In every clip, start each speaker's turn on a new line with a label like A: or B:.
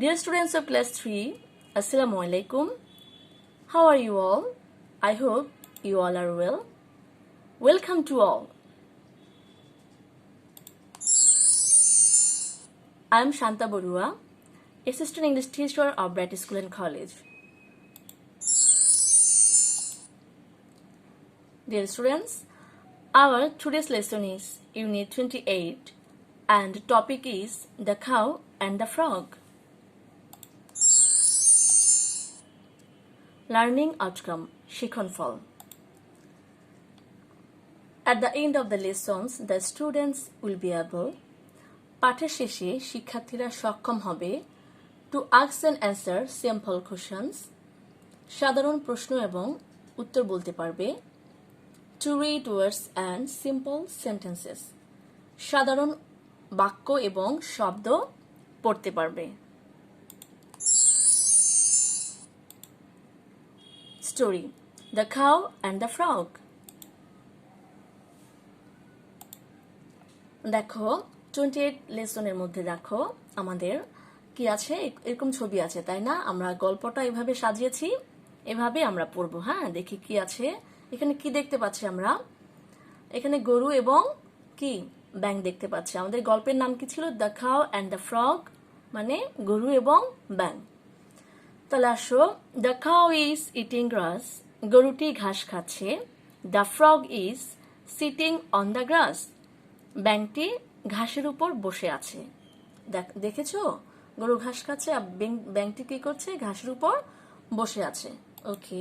A: Dear students of class 3, Assalamu alaikum. How are you all? I hope you all are well. Welcome to all. I am Shanta Borua, Assistant English Teacher of Bright School and College. Dear students, our today's lesson is Unit 28 and the topic is the cow and the frog. Learning outcome, শিক্ষণফল. At the end of the lessons, the students will be able, পাঠের শেষে শিক্ষার্থীরা সক্ষম হবে, to ask and answer simple questions, সাধারণ প্রশ্ন এবং উত্তর বলতে পারবে, to read words and simple sentences, সাধারণ বাক্য এবং শব্দ পড়তে পারবে. Story: The Cow and the Frog. দেখো 28 লেসনের মধ্যে দেখো আমাদের কি আছে, এরকম ছবি আছে তাই না? আমরা গল্পটা এভাবে সাজিয়েছি, এভাবে আমরা পড়বো. হ্যাঁ, দেখি কি আছে এখানে. কি দেখতে পাচ্ছি আমরা? এখানে গরু এবং কি ব্যাঙ দেখতে পাচ্ছি. আমাদের গল্পের নাম কি ছিল? The cow and the frog, মানে গরু এবং ব্যাঙ. তাহলে আসো. The cow is eating grass, গরুটি ঘাস খাচ্ছে. The frog is sitting on the grass, ব্যাঙটি ঘাসের উপর বসে আছে. দেখেছো, গরু ঘাস খাচ্ছে আর ব্যাঙটি কি করছে? ঘাসের উপর বসে আছে. ওকে,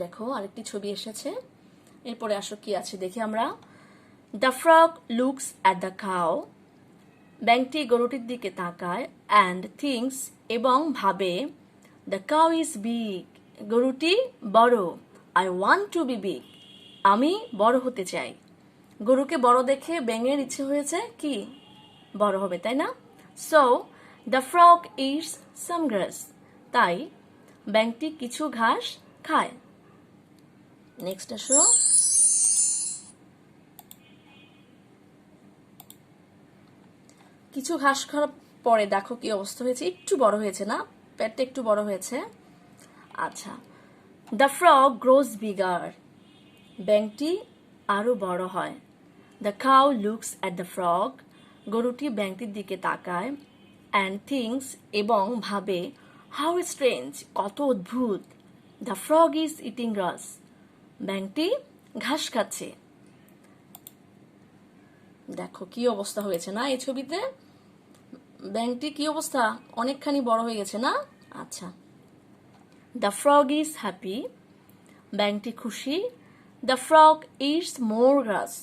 A: দেখো আরেকটি ছবি এসেছে. এরপরে আসো কি আছে দেখি আমরা. The frog looks at the cow, ব্যাঙটি গরুটির দিকে তাকায়. অ্যান্ড থিংস, এবং ভাবে. দ্য কাউ ইজ বিগ, গরুটি বড়. I want to be big, আমি বড় হতে চাই. গরুকে বড় দেখে ব্যাঙের ইচ্ছে হয়েছে কি বড় হবে, তাই না? So the frog eats some grass, তাই ব্যাঙটি কিছু ঘাস খায়. নেক্সট আসো. কিছু ঘাস খাওয়ার পরে দেখো কি অবস্থা হয়েছে. একটু বড় হয়েছে না, পেটটা একটু বড় হয়েছে. আচ্ছা. দ্য ফ্রগ গ্রোজ বিগার, ব্যাঙটি আরো বড় হয়. The cow looks at the frog, গরুটি ব্যাঙটির দিকে তাকায়. অ্যান্ড থিংস, এবং ভাবে. হাউ স্ট্রেঞ্জ, কত অদ্ভুত. দ্য ফ্রগ ইজ ইটিং গ্রাস, ব্যাঙটি ঘাস খাচ্ছে. দেখো কি অবস্থা হয়েছে না এই ছবিতে? ব্যাঙটি কি অবস্থা, অনেকখানি বড় হয়ে গেছে না? আচ্ছা. দ্য ফ্রগ ইজ হ্যাপি, ব্যাঙটি খুশি. The frog eats more grass,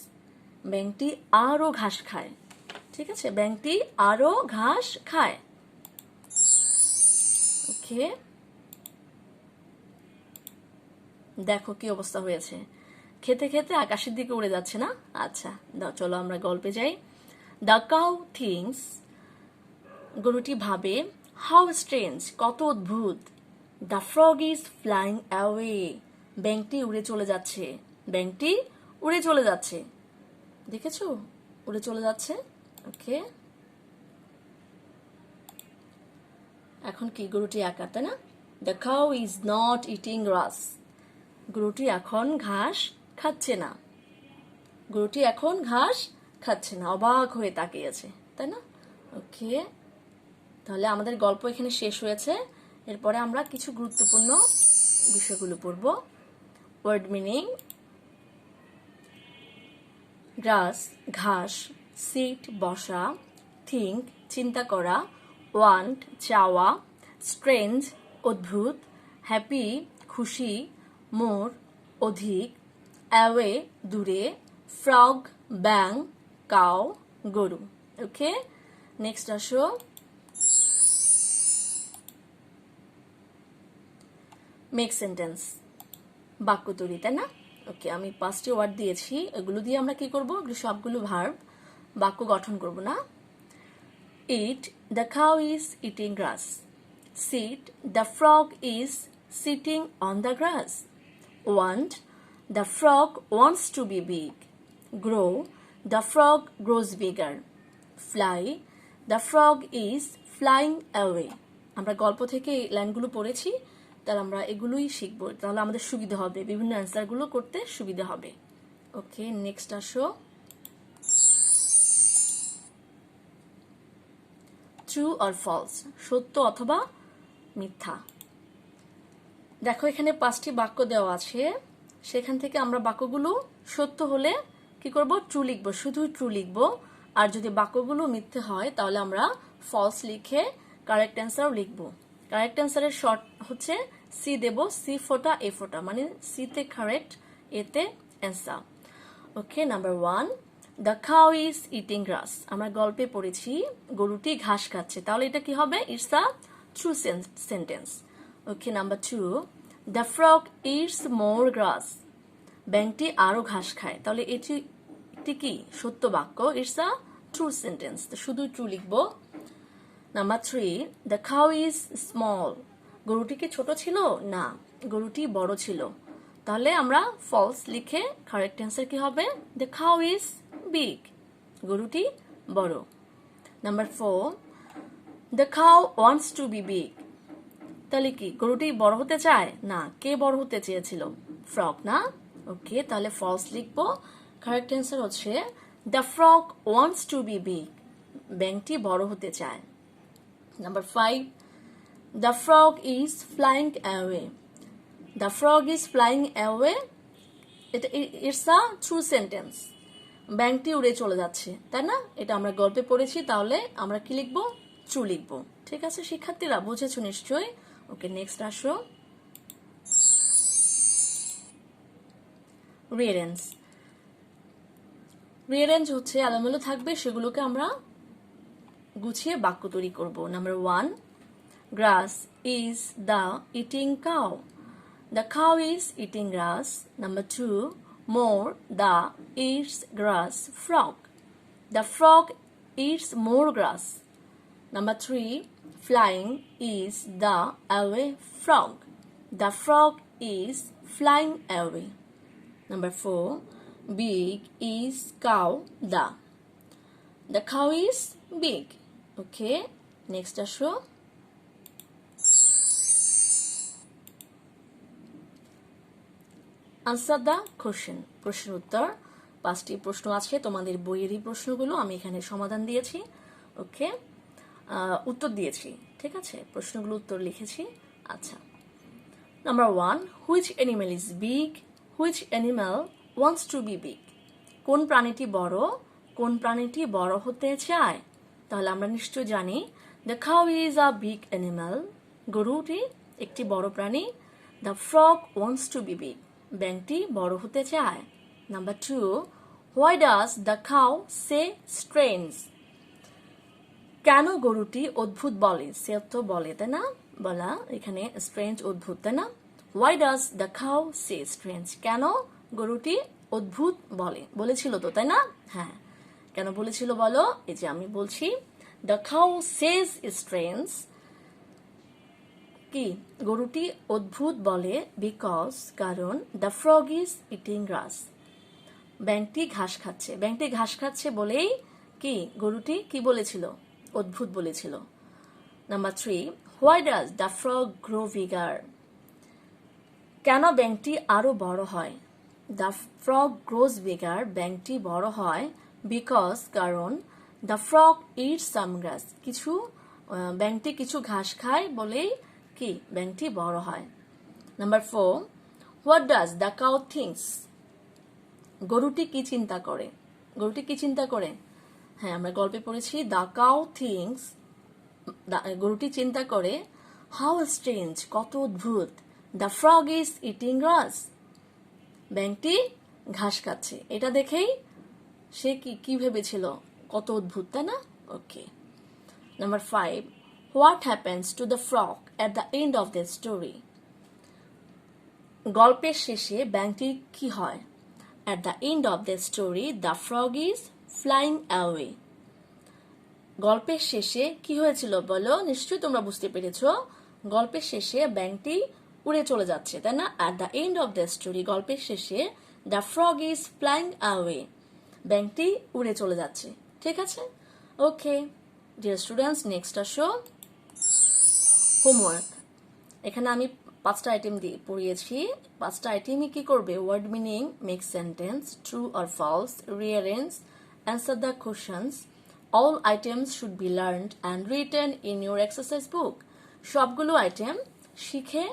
A: ব্যাঙটি আরো ঘাস খায়. ঠিক আছে, ব্যাঙটি আরো ঘাস খায়. ওকে, দেখো কি অবস্থা হয়েছে. খেতে খেতে আকাশের দিকে উড়ে যাচ্ছে না? আচ্ছা, চলো আমরা গল্পে যাই. দ্য কাউ থিংস, গরুটি ভাবে. হাউ স্ট্রেঞ্জ, কত অদ্ভুত. The frog is flying away, ব্যাঙটি উড়ে চলে যাচ্ছে. ব্যাঙটি উড়ে চলে যাচ্ছে, দেখেছো? উড়ে চলে যাচ্ছে. ওকে, এখন কি গরুটি একা, তাই না? The cow is not eating grass, গরুটি এখন ঘাস খাচ্ছে না. গরুটি এখন ঘাস খাচ্ছে না. অবাক হয়ে তাকিয়েছে, তাই না? ওকে, তাহলে আমাদের গল্প এখানে শেষ হয়েছে. এরপরে আমরা কিছু গুরুত্বপূর্ণ বিষয়গুলো পড়ব. ওয়ার্ড মিনিং: গ্রাস ঘাস, সিট বসা, থিঙ্ক চিন্তা করা, ওয়ান্ট চাওয়া, স্ট্রেঞ্জ অদ্ভুত, হ্যাপি খুশি, মোর অধিক, অ্যাওয়ে দূরে, ফ্রগ ব্যাং, কাউ গরু. ওকে, নেক্সট আসো. মেক সেন্টেন্স, বাক্য তৈরি, তাই না? ওকে, আমি 5টি ওয়ার্ড দিয়েছি, এগুলো দিয়ে আমরা কি করব? সবগুলো ভার্ব, বাক্য গঠন করব না? Eat, the cow is eating grass. Sit, the frog is sitting on the grass. Want, the frog wants to be big. Grow, the frog grows bigger. Fly, the frog is flying away. আমরা গল্প থেকে এই লাইনগুলো পড়েছি, তাহলে আমরা এগুলোই শিখবো, তাহলে আমাদের সুবিধা হবে, বিভিন্ন অ্যান্সারগুলো করতে সুবিধা হবে। ওকে, নেক্সট আসো। ট্রু অর ফলস, সত্য অথবা মিথ্যা। দেখো এখানে 5টি বাক্য দেওয়া আছে, সেখান থেকে আমরা বাক্যগুলো সত্য হলে কি করব, ট্রু লিখবো, শুধু ট্রু লিখবো। আর যদি বাক্যগুলো মিথ্যে হয় তাহলে আমরা ফলস লিখে কারেক্ট অ্যান্সারও লিখবো। কারেক্ট অ্যান্সারের শর্ট হচ্ছে সি দেব, সি ফোটা এ ফোটা, মানে সিতে কারেক্ট, এতে answer. Okay, number 1, the cow is eating grass. আমরা গল্পে পড়েছি গরুটি ঘাস খাচ্ছে, তাহলে এটা কি হবে, it's a true sentence. Okay, number 2, the frog eats more grass. ব্যাঙটি আরো ঘাস খায়, তাহলে এটি কি সত্য বাক্য, ইটস আ ট্রু সেন্টেন্স, তো শুধু ট্রু লিখবো। Number 3, the cow is small. গরুটি কি ছোট ছিল, না, গরুটি বড় ছিল, তাহলে আমরা ফলস লিখে কারেক্ট অ্যান্সার কি হবে, দ্য কাউ ইজ বিগ, গরুটি বড়। Number 4, the cow wants to be big. তাহলে কি গরুটি বড় হতে চায়, না, কে বড় হতে চেয়েছিল, ফ্রগ না। ওকে, তাহলে ফলস লিখবো। কারেক্ট অ্যান্সার হচ্ছে the frog wants to be big, ব্যাঙটি বড় হতে চায়। Number 5, the frog is flying away. The frog is flying away, এটা ইটস আ ট্রু সেন্টেন্স, ব্যাঙটি উড়ে চলে যাচ্ছে, তাই না, এটা আমরা গল্পে পড়েছি, তাহলে আমরা কি লিখবো, ট্রু লিখবো। ঠিক আছে শিক্ষার্থীরা, বুঝেছো নিশ্চয়ই। ওকে, নেক্সট আসো। রিয়ারেঞ্জ। রিয়ারেঞ্জ হচ্ছে এলোমেলো থাকবে, সেগুলোকে আমরা গুছিয়ে বাক্য তৈরি করব। Number 1, glass is the eating cow. The cow is eating glass. Number 2, more the it's glass frog. The frog eats more glass. Number 3, flying is the away frog. The frog is flying away. Number 4, big is cow the. The cow is big. Okay, next আসো। Answer the question. প্রশ্নের উত্তর, 5টি প্রশ্ন আছে তোমাদের বইয়েরই প্রশ্নগুলো, আমি এখানে সমাধান দিয়েছি। ওকে, উত্তর দিয়েছি, ঠিক আছে, প্রশ্নগুলো উত্তর লিখেছি। আচ্ছা, number 1, which animal is big, which animal wants to be big. কোন প্রাণীটি বড়, কোন প্রাণীটি বড় হতে চায়, তাহলে আমরা নিশ্চয় জানি the cow is a big animal, গরুটি একটি বড় প্রাণী। The frog wants to be big, ব্যাঙটি বড় হতে চায়। Number 2, why does the cow say strange. কেন গরুটি অদ্ভুত বলে, সে তো বলে, তাই না, বলা, এখানে স্ট্রেঞ্জ অদ্ভুত, তাই না। Why does the cow say strange, কেন গরুটি অদ্ভুত বলে, বলেছিল তো, তাই না, হ্যাঁ, কেন বলেছিল বলো, এই যে আমি বলছি, দ্য কাউ সেজ স্ট্রেঞ্জ, কি গরুটি অদ্ভুত বলে, বিকজ কারণ, দ্য ফ্রগ ইজ ইটিং গ্রাস, ব্যাঙটি ঘাস খাচ্ছে, ব্যাঙটি ঘাস খাচ্ছে বলেই কি গরুটি কি বলেছিল, অদ্ভুত বলেছিল। Number 3, why does the frog grow bigger. কেন ব্যাঙটি আরো বড় হয়, দ্য ফ্রগ গ্রোজ বিগার, ব্যাঙটি বড় হয়, বিকজ কারণ, দ্য ফ্রগ ইট সাম গ্রাস, কিছু ব্যাঙটি কিছু ঘাস খায় বলেই কি ব্যাঙটি বড় হয়। Number 4, what does the cow things. গরুটি কি চিন্তা করে, গরুটি কি চিন্তা করে, হ্যাঁ আমরা গল্পে পড়েছি, দ্য কাউ থিংস, গরুটি চিন্তা করে, হাউ স্ট্রেঞ্জ, কত অদ্ভুত, দ্য ফ্রগ ইজ ইটিং গ্রাস, ব্যাঙটি ঘাস খাচ্ছে, এটা দেখেই সে কি ভেবেছিল, কত অদ্ভুত, তাই না। Okay, number 5, what happens to the frog at the end of the story. গল্পের শেষে ব্যাঙটির কি হয়, at the end of the story the frog is flying away. গল্পের শেষে কি হয়েছিল বলো, নিশ্চয়ই তোমরা বুঝতে পেরেছো, গল্পের শেষে ব্যাঙটি উড়ে চলে যাচ্ছে, তাই না। at the end of the story, গল্পের শেষে the frog is flying away, ব্যাঙটি উড়ে চলে যাচ্ছে, ঠিক আছে। ওকে, ডিয়ার স্টুডেন্টস, নেক্সট আসো হোমওয়ার্ক। এখানে আমি 5টা আইটেম দিয়ে পড়িয়েছি। 5টা আইটেমই কি করবে? Word meaning, make sentence, true or false, rearrange, answer the questions. All items should be learned and written in your exercise book. সবগুলো আইটেম শিখে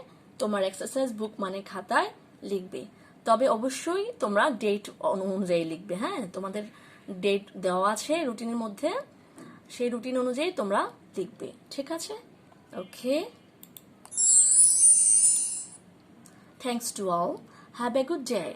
A: তোমার এক্সারসাইজ বুক মানে খাতায় লিখবে। তবে অবশ্যই তোমরা ডেট অনুযায়ী লিখবে। হ্যাঁ, তোমাদের ডেট দেওয়া আছে রুটিনের মধ্যে, সেই রুটিন অনুযায়ী তোমরা লিখবে। ঠিক আছে? ওকে, thanks to all. Have a good day.